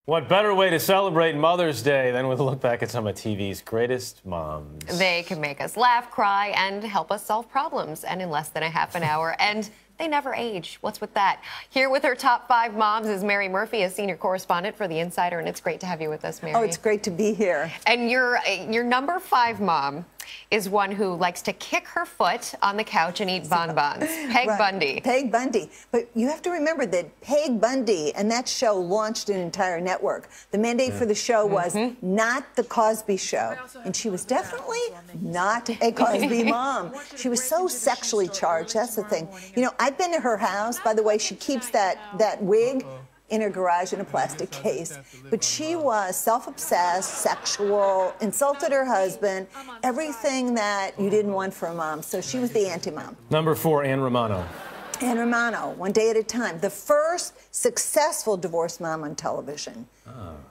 What better way to celebrate Mother's Day than with a look back at some of TV's greatest moms? They can make us laugh, cry, and help us solve problems, and in less than a half an hour. And they never age. What's with that? Here with her top 5 moms is Mary Murphy, a senior correspondent for The Insider, and it's great to have you with us, Mary. Oh, it's great to be here. And your number 5 mom is one who likes to kick her foot on the couch and eat bonbons. Peg Right. Bundy. Peg Bundy. But you have to remember that Peg Bundy and that show launched an entire network. The mandate for the show was not the Cosby Show. And she was definitely not a Cosby mom. She was so sexually charged. That's the thing. You know, I've been to her house. By the way, she keeps that wig in her garage in a plastic case. But she was self-obsessed, sexual, insulted her husband, everything that you didn't want for a mom. So she was the anti-mom. Number 4, Ann Romano. Ann Romano, One Day at a Time, the first successful divorced mom on television.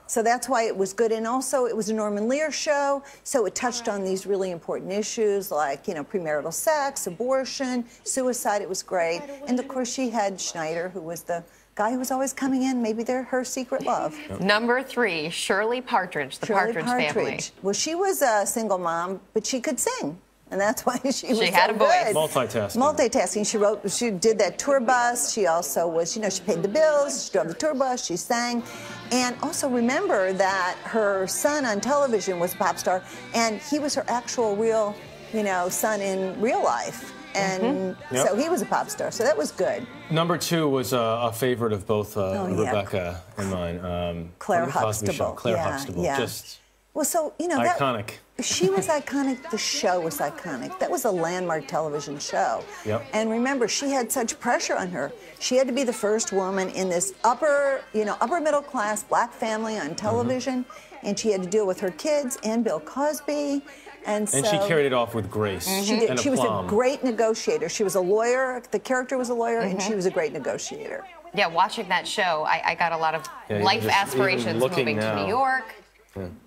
So that's why it was good. And also, it was a Norman Lear show, so it touched on these really important issues like, you know, premarital sex, abortion, suicide. It was great. And of course, she had Schneider, who was the guy who was always coming in. Maybe they're her secret love. Number 3, Shirley Partridge, the Partridge family. Well, she was a single mom, but she could sing. And that's why she was had so a voice. good. Multitasking. She did that tour bus. She also was, you know, she paid the bills. She drove the tour bus. She sang. And also remember that her son on television was a pop star, and he was her actual real, you know, son in real life. And so he was a pop star, so that was good. Number 2 was a favorite of both Rebecca and mine. Claire Huxtable. Claire Yeah, Huxtable. yeah. Just well, so, you know, iconic. She was iconic. The show was iconic. That was a landmark television show. Yep. And remember, she had such pressure on her. She had to be the first woman in this upper middle class black family on television, and she had to deal with her kids and Bill Cosby. And she carried it off with grace. She did. And She was aplomb. a great negotiator. She was a lawyer. The character was a lawyer, and she was a great negotiator. Yeah, watching that show, I got a lot of life aspirations, moving to New York.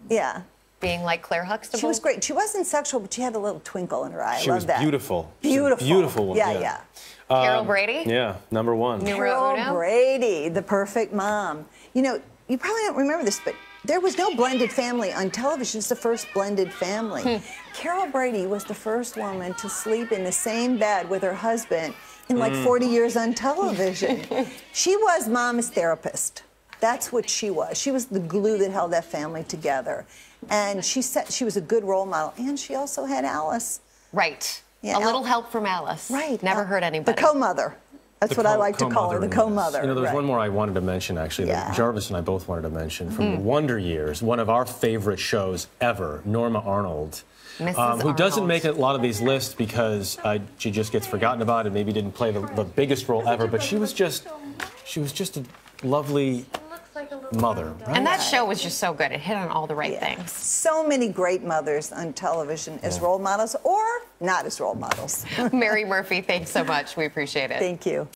Yeah. Being like Claire Huxtable. She was great. She wasn't sexual, but she had a little twinkle in her eye. She was that. beautiful. Beautiful. Beautiful woman. Yeah. Carol Brady. Yeah, number 1. Carol Brady, the perfect mom. You know, you probably don't remember this, but there was no blended family on television. It's the first blended family. Carol Brady was the first woman to sleep in the same bed with her husband in like 40 years on television. She was Mama's therapist. That's what she was. She was the glue that held that family together. And she said she was a good role model. And she also had Alice. Right. Yeah, a little help from Alice. Right. Never hurt anybody. The co-mother. That's what I like to call her, the co-mother. You know, there's one more I wanted to mention, actually, that Jarvis and I both wanted to mention. From the Wonder Years, one of our favorite shows ever, Norma Arnold. Who doesn't make a lot of these lists because she just gets forgotten about and maybe didn't play the biggest role ever, but she was just a lovely mother, right? And that show was just so good. It hit on all the right things. So many great mothers on television as role models or not as role models. Mary Murphy, thanks so much. We appreciate it. Thank you.